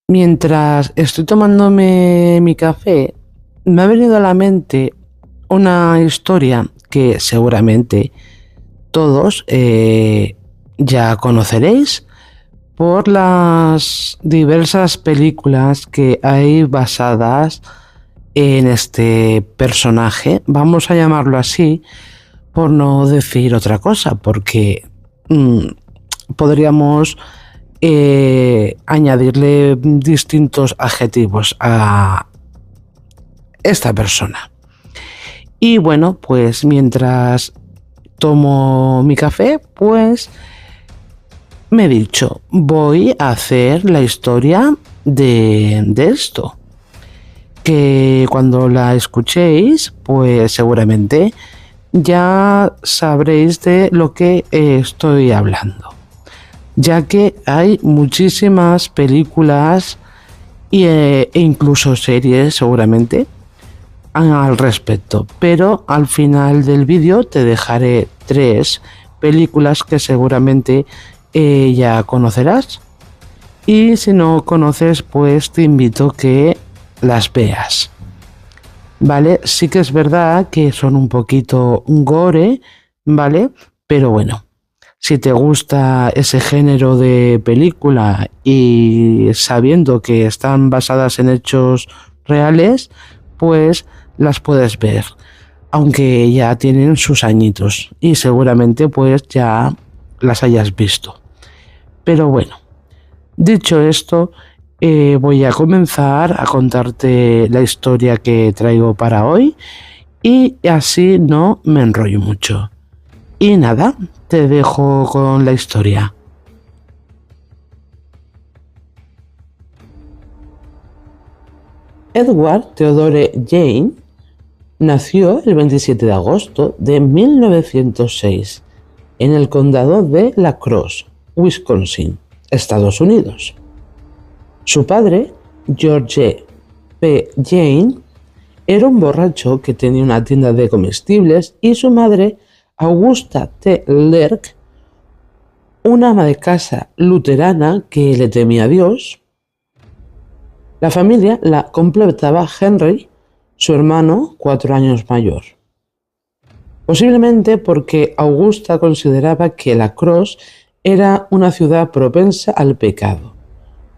Mientras estoy tomándome mi café, me ha venido a la mente una historia que seguramente todos ya conoceréis por las diversas películas que hay basadas en este personaje. Vamos a llamarlo así por no decir otra cosa, porque mm, podríamos añadirle distintos adjetivos a esta persona. Y bueno, pues mientras tomo mi café, pues me he dicho, voy a hacer la historia de esto. Que cuando la escuchéis, pues seguramente ya sabréis de lo que estoy hablando, ya que hay muchísimas películas e incluso series seguramente al respecto, pero al final del vídeo te dejaré 3 películas que seguramente ya conocerás, y si no conoces pues te invito que las veas, ¿vale? Sí que es verdad que son un poquito gore, ¿vale? Pero bueno, si te gusta ese género de película y sabiendo que están basadas en hechos reales, pues las puedes ver, aunque ya tienen sus añitos y seguramente pues ya las hayas visto. Pero bueno, dicho esto, voy a comenzar a contarte la historia que traigo para hoy y así no me enrollo mucho. Y nada, te dejo con la historia. Edward Theodore Jane nació el 27 de agosto de 1906 en el condado de La Crosse, Wisconsin, Estados Unidos. Su padre, George P. Jane, era un borracho que tenía una tienda de comestibles, y su madre, Augusta T. Lerck, una ama de casa luterana que le temía a Dios. La familia la completaba Henry, su hermano 4 años mayor. Posiblemente porque Augusta consideraba que La Crosse era una ciudad propensa al pecado.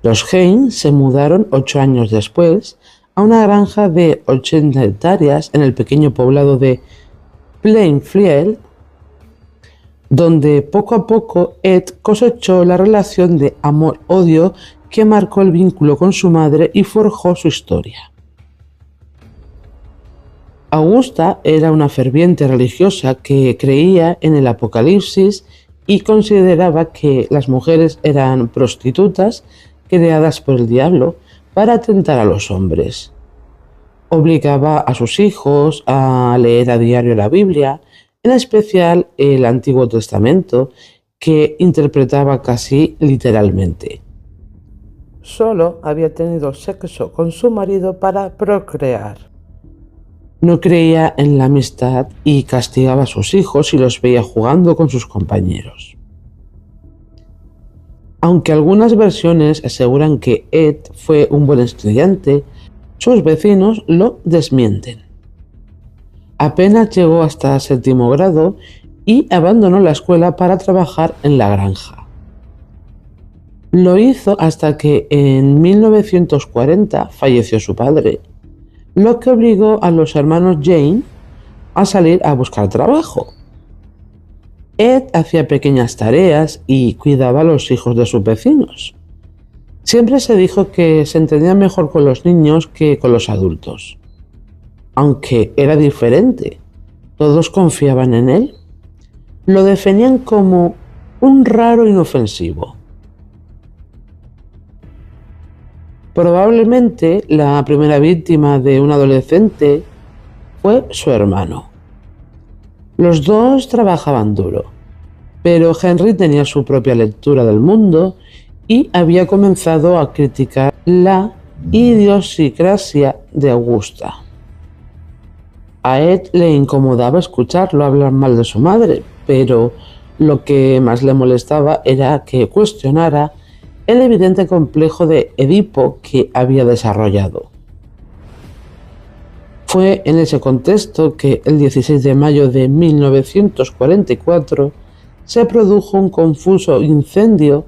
Los Jane se mudaron 8 años después a una granja de 80 hectáreas en el pequeño poblado de Plainfield, donde poco a poco Ed cosechó la relación de amor-odio que marcó el vínculo con su madre y forjó su historia. Augusta era una ferviente religiosa que creía en el apocalipsis y consideraba que las mujeres eran prostitutas creadas por el diablo para tentar a los hombres. Obligaba a sus hijos a leer a diario la Biblia, en especial el Antiguo Testamento, que interpretaba casi literalmente. Solo había tenido sexo con su marido para procrear. No creía en la amistad y castigaba a sus hijos si los veía jugando con sus compañeros. Aunque algunas versiones aseguran que Ed fue un buen estudiante, sus vecinos lo desmienten. Apenas llegó hasta 7º grado y abandonó la escuela para trabajar en la granja. Lo hizo hasta que en 1940 falleció su padre, lo que obligó a los hermanos Jane a salir a buscar trabajo. Ed hacía pequeñas tareas y cuidaba a los hijos de sus vecinos. Siempre se dijo que se entendía mejor con los niños que con los adultos. Aunque era diferente, todos confiaban en él. Lo definían como un raro inofensivo. Probablemente la primera víctima de un adolescente fue su hermano. Los dos trabajaban duro, pero Henry tenía su propia lectura del mundo y había comenzado a criticar la idiosincrasia de Augusta. A Ed le incomodaba escucharlo hablar mal de su madre, pero lo que más le molestaba era que cuestionara el evidente complejo de Edipo que había desarrollado. Fue en ese contexto que el 16 de mayo de 1944 se produjo un confuso incendio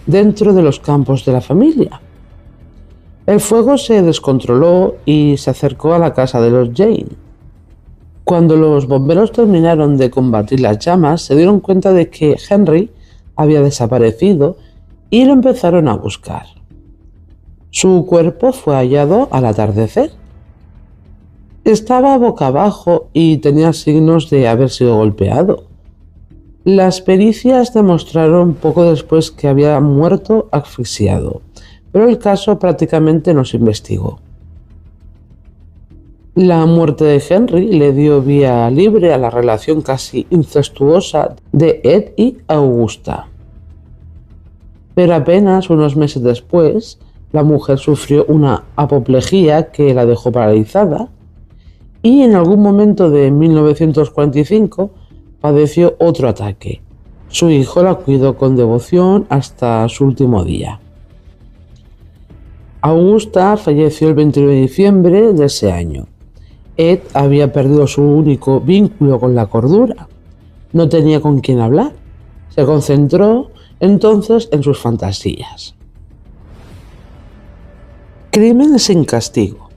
dentro de los campos de la familia. El fuego se descontroló y se acercó a la casa de los Jane. Cuando los bomberos terminaron de combatir las llamas, se dieron cuenta de que Henry había desaparecido y lo empezaron a buscar. Su cuerpo fue hallado al atardecer. Estaba boca abajo y tenía signos de haber sido golpeado. Las pericias demostraron poco después que había muerto asfixiado, pero el caso prácticamente no se investigó. La muerte de Henry le dio vía libre a la relación casi incestuosa de Ed y Augusta. Pero apenas unos meses después, la mujer sufrió una apoplejía que la dejó paralizada y en algún momento de 1945 padeció otro ataque. Su hijo la cuidó con devoción hasta su último día. Augusta falleció el 21 de diciembre de ese año. Ed había perdido su único vínculo con la cordura. No tenía con quién hablar. Se concentró entonces en sus fantasías. Crimen sin castigo.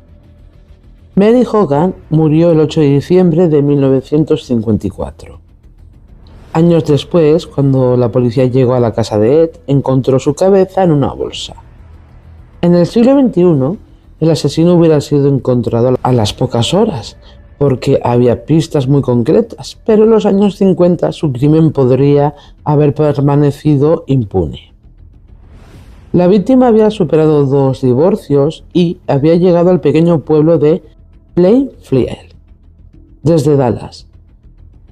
Mary Hogan murió el 8 de diciembre de 1954. Años después, cuando la policía llegó a la casa de Ed, encontró su cabeza en una bolsa. En el siglo XXI, el asesino hubiera sido encontrado a las pocas horas, porque había pistas muy concretas, pero en los años 50 su crimen podría haber permanecido impune. La víctima había superado 2 divorcios y había llegado al pequeño pueblo de Plainfield, desde Dallas.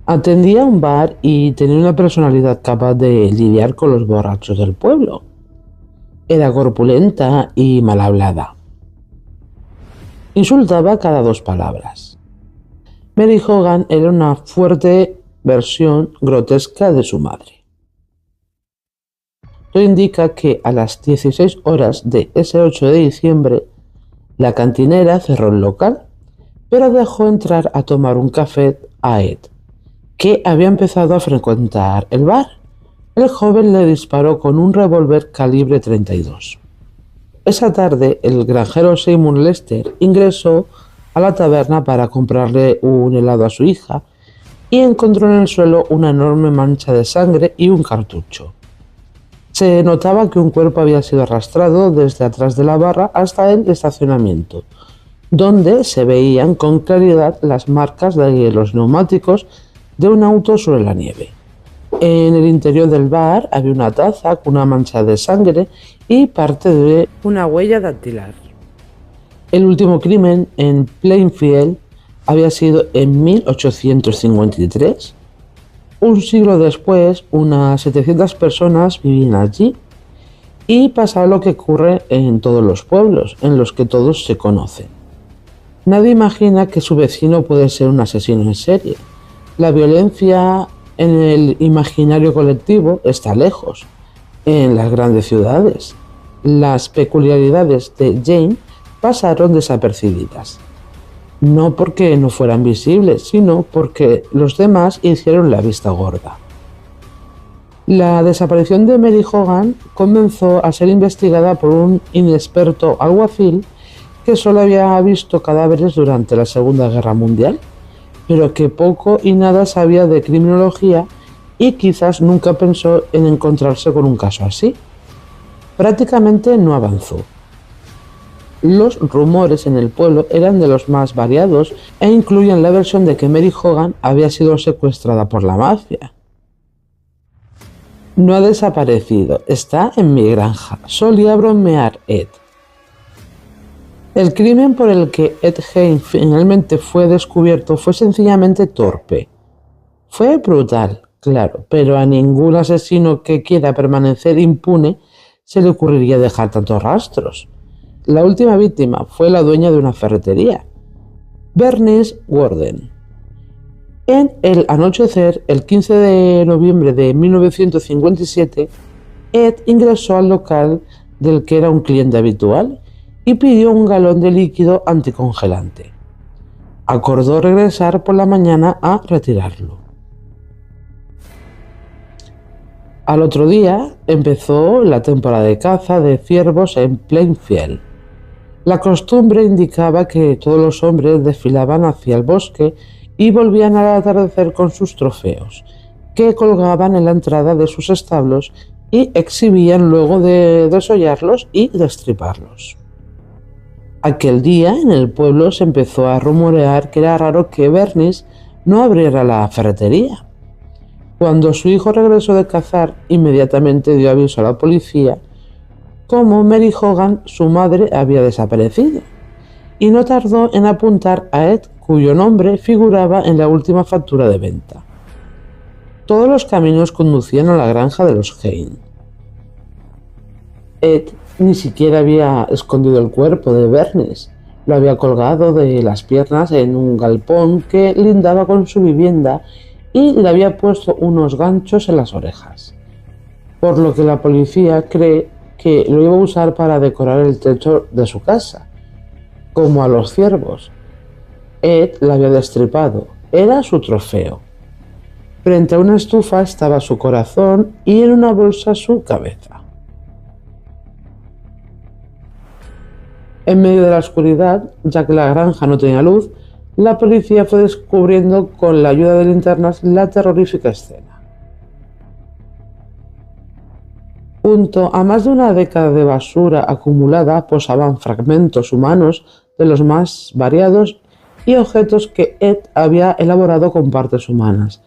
Atendía un bar y tenía una personalidad capaz de lidiar con los borrachos del pueblo. Era corpulenta y mal hablada. Insultaba cada 2 palabras. Mary Hogan era una fuerte versión grotesca de su madre. Todo indica que a las 16 horas de ese 8 de diciembre, la cantinera cerró el local, pero dejó entrar a tomar un café a Ed, que había empezado a frecuentar el bar. El joven le disparó con un revólver calibre 32. Esa tarde, el granjero Seymour Lester ingresó a la taberna para comprarle un helado a su hija y encontró en el suelo una enorme mancha de sangre y un cartucho. Se notaba que un cuerpo había sido arrastrado desde atrás de la barra hasta el estacionamiento, donde se veían con claridad las marcas de los neumáticos de un auto sobre la nieve. En el interior del bar había una taza con una mancha de sangre y parte de una huella dactilar. El último crimen en Plainfield había sido en 1853. Un siglo después, unas 700 personas vivían allí y pasaba lo que ocurre en todos los pueblos, en los que todos se conocen. Nadie imagina que su vecino puede ser un asesino en serie. La violencia en el imaginario colectivo está lejos, en las grandes ciudades. Las peculiaridades de Jane pasaron desapercibidas. No porque no fueran visibles, sino porque los demás hicieron la vista gorda. La desaparición de Mary Hogan comenzó a ser investigada por un inexperto alguacil que solo había visto cadáveres durante la Segunda Guerra Mundial, pero que poco y nada sabía de criminología y quizás nunca pensó en encontrarse con un caso así. Prácticamente no avanzó. Los rumores en el pueblo eran de los más variados e incluían la versión de que Mary Hogan había sido secuestrada por la mafia. No ha desaparecido, está en mi granja, solía bromear Ed. El crimen por el que Ed Gein finalmente fue descubierto fue sencillamente torpe. Fue brutal, claro, pero a ningún asesino que quiera permanecer impune se le ocurriría dejar tantos rastros. La última víctima fue la dueña de una ferretería, Bernice Warden. En el anochecer, el 15 de noviembre de 1957, Ed ingresó al local del que era un cliente habitual y pidió un galón de líquido anticongelante. Acordó regresar por la mañana a retirarlo. Al otro día empezó la temporada de caza de ciervos en Plainfield. La costumbre indicaba que todos los hombres desfilaban hacia el bosque y volvían al atardecer con sus trofeos, que colgaban en la entrada de sus establos y exhibían luego de desollarlos y destriparlos. Aquel día en el pueblo se empezó a rumorear que era raro que Bernice no abriera la ferretería. Cuando su hijo regresó de cazar, inmediatamente dio aviso a la policía como Mary Hogan, su madre, había desaparecido, y no tardó en apuntar a Ed, cuyo nombre figuraba en la última factura de venta. Todos los caminos conducían a la granja de los Hein. Ed ni siquiera había escondido el cuerpo de Bernice, lo había colgado de las piernas en un galpón que lindaba con su vivienda y le había puesto unos ganchos en las orejas, por lo que la policía cree que lo iba a usar para decorar el techo de su casa, como a los ciervos. Ed la había destripado, era su trofeo. Frente a una estufa estaba su corazón y en una bolsa su cabeza. En medio de la oscuridad, ya que la granja no tenía luz, la policía fue descubriendo con la ayuda de linternas la terrorífica escena. Junto a más de una década de basura acumulada posaban fragmentos humanos de los más variados y objetos que Ed había elaborado con partes humanas,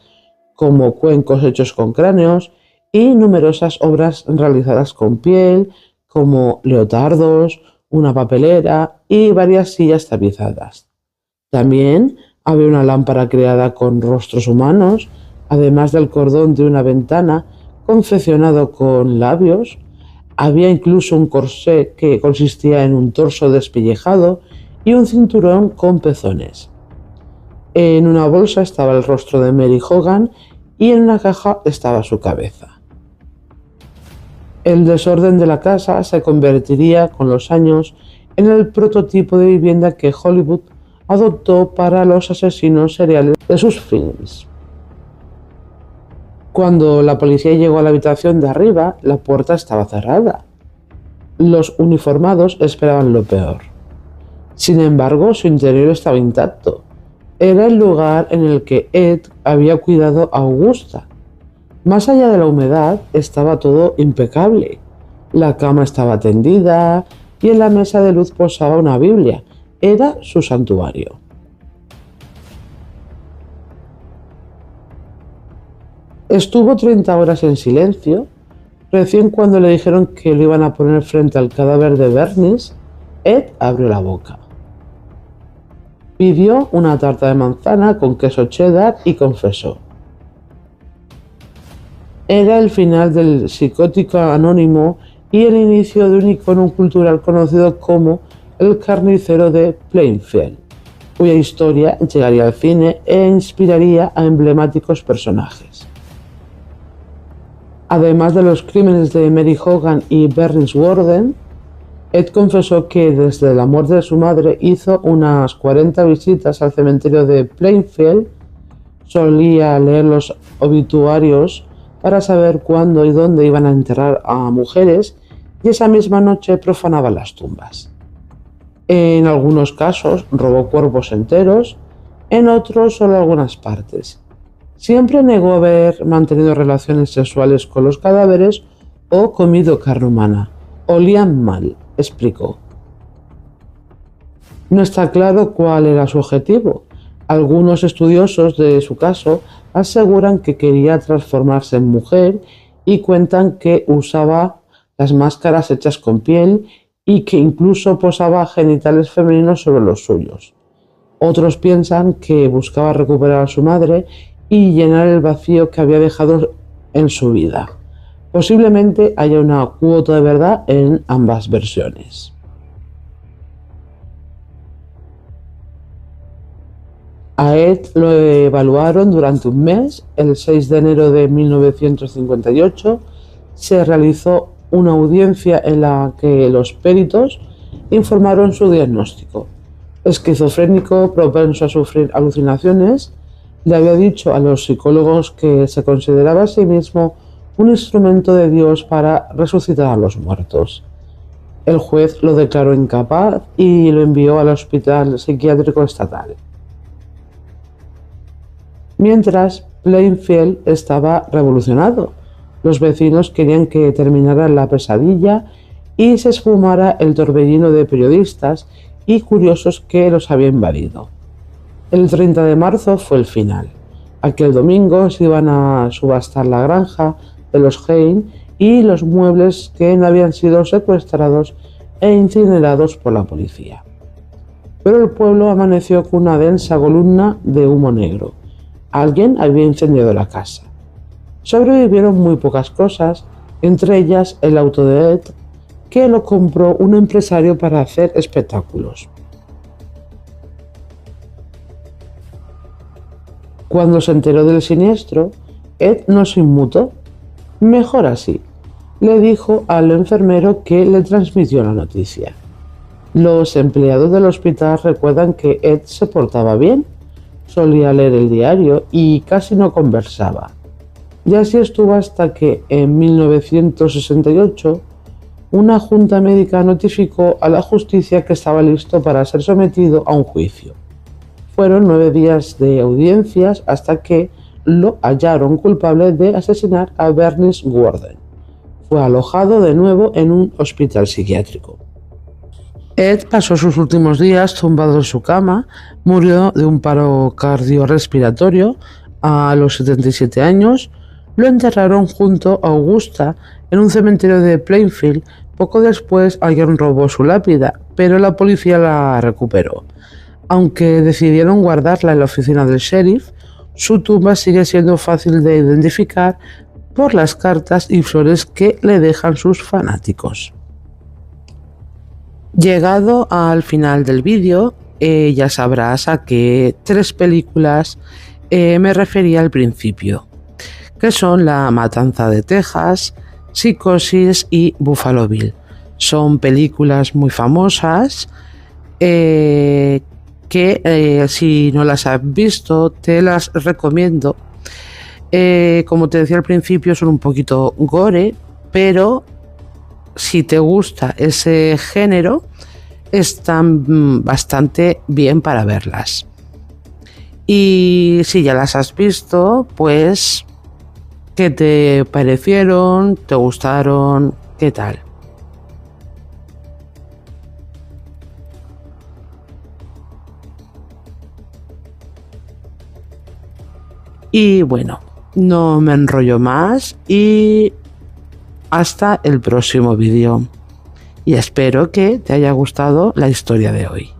como cuencos hechos con cráneos y numerosas obras realizadas con piel, como leotardos, una papelera y varias sillas tapizadas. También había una lámpara creada con rostros humanos, además del cordón de una ventana confeccionado con labios. Había incluso un corsé que consistía en un torso despellejado y un cinturón con pezones. En una bolsa estaba el rostro de Mary Hogan y en una caja estaba su cabeza. El desorden de la casa se convertiría con los años en el prototipo de vivienda que Hollywood adoptó para los asesinos seriales de sus films. Cuando la policía llegó a la habitación de arriba, la puerta estaba cerrada. Los uniformados esperaban lo peor. Sin embargo, su interior estaba intacto. Era el lugar en el que Ed había cuidado a Augusta. Más allá de la humedad, estaba todo impecable. La cama estaba tendida y en la mesa de luz posaba una Biblia. Era su santuario. Estuvo 30 horas en silencio. Recién cuando le dijeron que lo iban a poner frente al cadáver de Bernice, Ed abrió la boca. Pidió una tarta de manzana con queso cheddar y confesó. Era el final del psicótico anónimo y el inicio de un icono cultural conocido como el carnicero de Plainfield, cuya historia llegaría al cine e inspiraría a emblemáticos personajes. Además de los crímenes de Mary Hogan y Bernice Worden, Ed confesó que desde la muerte de su madre hizo unas 40 visitas al cementerio de Plainfield. Solía leer los obituarios para saber cuándo y dónde iban a enterrar a mujeres y esa misma noche profanaba las tumbas. En algunos casos robó cuerpos enteros, en otros solo algunas partes. Siempre negó haber mantenido relaciones sexuales con los cadáveres o comido carne humana. Olían mal, explicó. No está claro cuál era su objetivo. Algunos estudiosos de su caso aseguran que quería transformarse en mujer y cuentan que usaba las máscaras hechas con piel y que incluso posaba genitales femeninos sobre los suyos. Otros piensan que buscaba recuperar a su madre y llenar el vacío que había dejado en su vida. Posiblemente haya una cuota de verdad en ambas versiones. A Ed lo evaluaron durante un mes. El 6 de enero de 1958 se realizó una audiencia en la que los peritos informaron su diagnóstico. Esquizofrénico, propenso a sufrir alucinaciones, le había dicho a los psicólogos que se consideraba a sí mismo un instrumento de Dios para resucitar a los muertos. El juez lo declaró incapaz y lo envió al hospital psiquiátrico estatal. Mientras, Plainfield estaba revolucionado. Los vecinos querían que terminara la pesadilla y se esfumara el torbellino de periodistas y curiosos que los había invadido. El 30 de marzo fue el final. Aquel domingo se iban a subastar la granja de los Hein y los muebles que habían sido secuestrados e incinerados por la policía. Pero el pueblo amaneció con una densa columna de humo negro. Alguien había incendiado la casa. Sobrevivieron muy pocas cosas, entre ellas el auto de Ed, que lo compró un empresario para hacer espectáculos. Cuando se enteró del siniestro, Ed no se inmutó. Mejor así, le dijo al enfermero que le transmitió la noticia. Los empleados del hospital recuerdan que Ed se portaba bien, solía leer el diario y casi no conversaba. Y así estuvo hasta que, en 1968, una junta médica notificó a la justicia que estaba listo para ser sometido a un juicio. Fueron 9 días de audiencias hasta que lo hallaron culpable de asesinar a Bernice Worden. Fue alojado de nuevo en un hospital psiquiátrico. Ed pasó sus últimos días tumbado en su cama, murió de un paro cardiorrespiratorio a los 77 años. Lo enterraron junto a Augusta en un cementerio de Plainfield. Poco después alguien robó su lápida, pero la policía la recuperó. Aunque decidieron guardarla en la oficina del sheriff, su tumba sigue siendo fácil de identificar por las cartas y flores que le dejan sus fanáticos. Llegado al final del vídeo, ya sabrás a qué 3 películas me refería al principio, que son La Matanza de Texas, Psicosis y Buffalo Bill. Son películas muy famosas que si no las has visto te las recomiendo. Como te decía al principio, son un poquito gore, pero si te gusta ese género están bastante bien para verlas. Y si ya las has visto, pues ¿qué te parecieron? ¿Te gustaron? ¿Qué tal? Y bueno, no me enrollo más y hasta el próximo vídeo. Y espero que te haya gustado la historia de hoy.